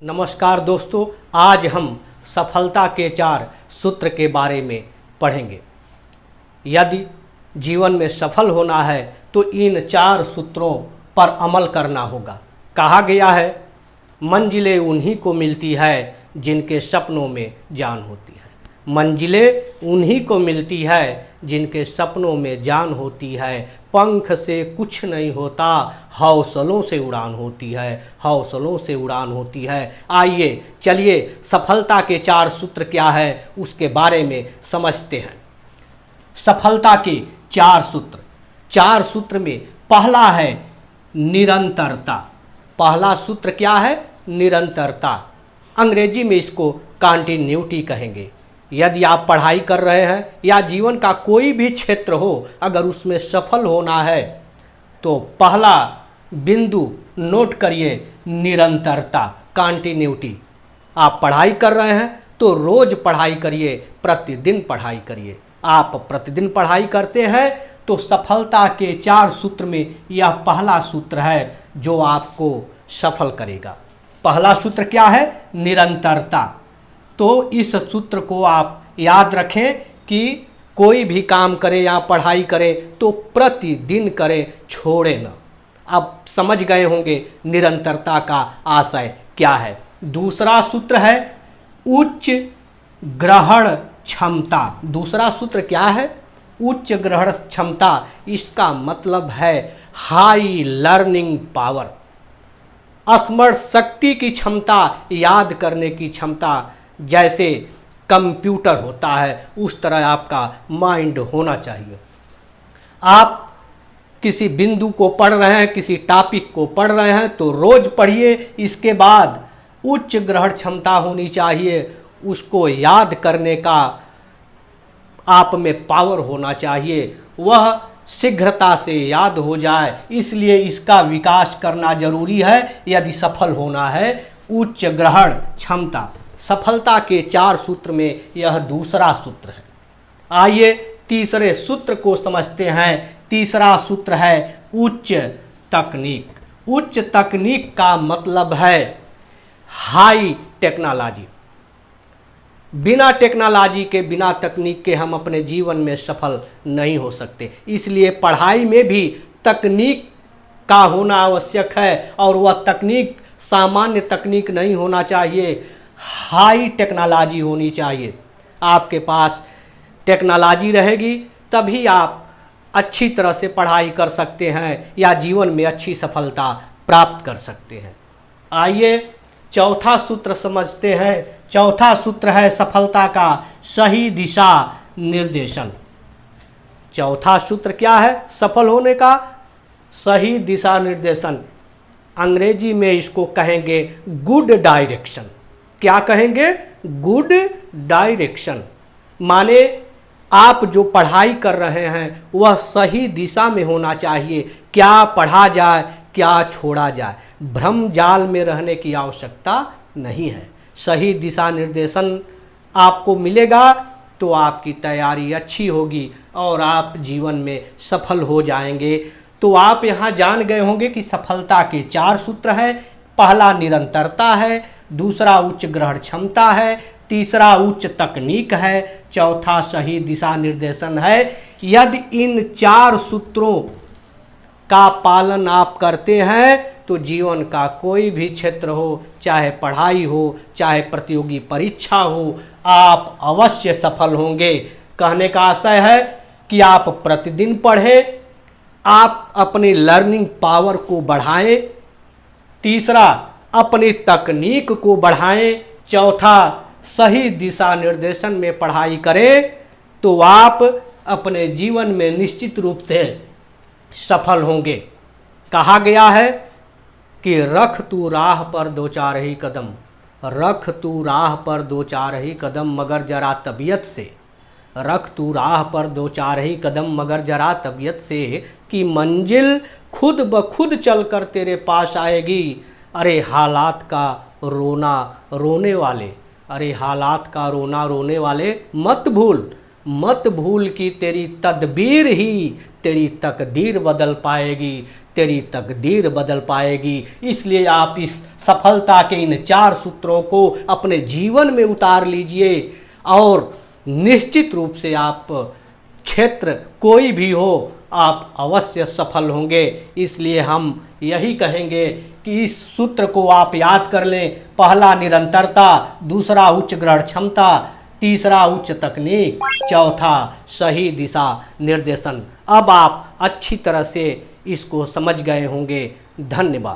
नमस्कार दोस्तों, आज हम सफलता के 4 सूत्र के बारे में पढ़ेंगे। यदि जीवन में सफल होना है तो इन 4 सूत्रों पर अमल करना होगा। कहा गया है, मंजिलें उन्हीं को मिलती है जिनके सपनों में जान होती है। मंजिलें उन्हीं को मिलती है जिनके सपनों में जान होती है। पंख से कुछ नहीं होता, हौसलों से उड़ान होती है, हौसलों से उड़ान होती है। आइए चलिए सफलता के 4 सूत्र क्या है उसके बारे में समझते हैं। सफलता के 4 सूत्र। 4 सूत्र में पहला है निरंतरता। पहला सूत्र क्या है? निरंतरता। अंग्रेजी में इसको कंटिन्यूटी कहेंगे। यदि आप पढ़ाई कर रहे हैं या जीवन का कोई भी क्षेत्र हो, अगर उसमें सफल होना है तो पहला बिंदु नोट करिए, निरंतरता, कंटिन्यूटी। आप पढ़ाई कर रहे हैं तो रोज पढ़ाई करिए, प्रतिदिन पढ़ाई करिए। आप प्रतिदिन पढ़ाई करते हैं तो सफलता के 4 सूत्र में यह पहला सूत्र है जो आपको सफल करेगा। पहला सूत्र क्या है? निरंतरता। तो इस सूत्र को आप याद रखें कि कोई भी काम करें या पढ़ाई करें तो प्रतिदिन करें, छोड़े न। अब समझ गए होंगे निरंतरता का आशय क्या है। दूसरा सूत्र है उच्च ग्रहण क्षमता। दूसरा सूत्र क्या है? उच्च ग्रहण क्षमता। इसका मतलब है हाई लर्निंग पावर, स्मरण शक्ति की क्षमता, याद करने की क्षमता। जैसे कंप्यूटर होता है उस तरह आपका माइंड होना चाहिए। आप किसी बिंदु को पढ़ रहे हैं, किसी टॉपिक को पढ़ रहे हैं तो रोज पढ़िए। इसके बाद उच्च ग्रहण क्षमता होनी चाहिए, उसको याद करने का आप में पावर होना चाहिए, वह शीघ्रता से याद हो जाए। इसलिए इसका विकास करना जरूरी है यदि सफल होना है। उच्च ग्रहण क्षमता सफलता के 4 सूत्र में यह दूसरा सूत्र है। आइए तीसरे सूत्र को समझते हैं। तीसरा सूत्र है उच्च तकनीक। उच्च तकनीक का मतलब है हाई टेक्नोलॉजी। बिना टेक्नोलॉजी के, बिना तकनीक के हम अपने जीवन में सफल नहीं हो सकते। इसलिए पढ़ाई में भी तकनीक का होना आवश्यक है, और वह तकनीक सामान्य तकनीक नहीं होना चाहिए, हाई टेक्नोलॉजी होनी चाहिए। आपके पास टेक्नोलॉजी रहेगी तभी आप अच्छी तरह से पढ़ाई कर सकते हैं या जीवन में अच्छी सफलता प्राप्त कर सकते हैं। आइए चौथा सूत्र समझते हैं। चौथा सूत्र है सफलता का सही दिशा निर्देशन। चौथा सूत्र क्या है सफल होने का? सही दिशा निर्देशन। अंग्रेजी में इसको कहेंगे गुड डायरेक्शन। क्या कहेंगे? Good direction. माने आप जो पढ़ाई कर रहे हैं वह सही दिशा में होना चाहिए। क्या पढ़ा जाए, क्या छोड़ा जाए, भ्रम जाल में रहने की आवश्यकता नहीं है। सही दिशा निर्देशन आपको मिलेगा तो आपकी तैयारी अच्छी होगी और आप जीवन में सफल हो जाएंगे। तो आप यहाँ जान गए होंगे कि सफलता के 4 सूत्र हैं। पहला निरंतरता है, दूसरा उच्च ग्रहण क्षमता है, तीसरा उच्च तकनीक है, चौथा सही दिशा निर्देशन है। यदि इन 4 सूत्रों का पालन आप करते हैं तो जीवन का कोई भी क्षेत्र हो, चाहे पढ़ाई हो, चाहे प्रतियोगी परीक्षा हो, आप अवश्य सफल होंगे। कहने का आशय है कि आप प्रतिदिन पढ़ें, आप अपनी लर्निंग पावर को बढ़ाएं, तीसरा अपनी तकनीक को बढ़ाएं, चौथा सही दिशा निर्देशन में पढ़ाई करें तो आप अपने जीवन में निश्चित रूप से सफल होंगे। कहा गया है कि रख तू राह पर 2-4 ही कदम, रख तू राह पर 2-4 ही कदम मगर जरा तबीयत से, रख तू राह पर 2-4 ही कदम मगर जरा तबीयत से, कि मंजिल खुद ब खुद चलकर तेरे पास आएगी। अरे हालात का रोना रोने वाले, अरे हालात का रोना रोने वाले मत भूल, मत भूल कि तेरी तदबीर ही तेरी तकदीर बदल पाएगी। तेरी तकदीर बदल पाएगी। इसलिए आप इस सफलता के इन 4 सूत्रों को अपने जीवन में उतार लीजिए और निश्चित रूप से आप क्षेत्र कोई भी हो आप अवश्य सफल होंगे। इसलिए हम यही कहेंगे कि इस सूत्र को आप याद कर लें। पहला निरंतरता, दूसरा उच्च ग्रहण क्षमता, तीसरा उच्च तकनीक, चौथा सही दिशा निर्देशन। अब आप अच्छी तरह से इसको समझ गए होंगे। धन्यवाद।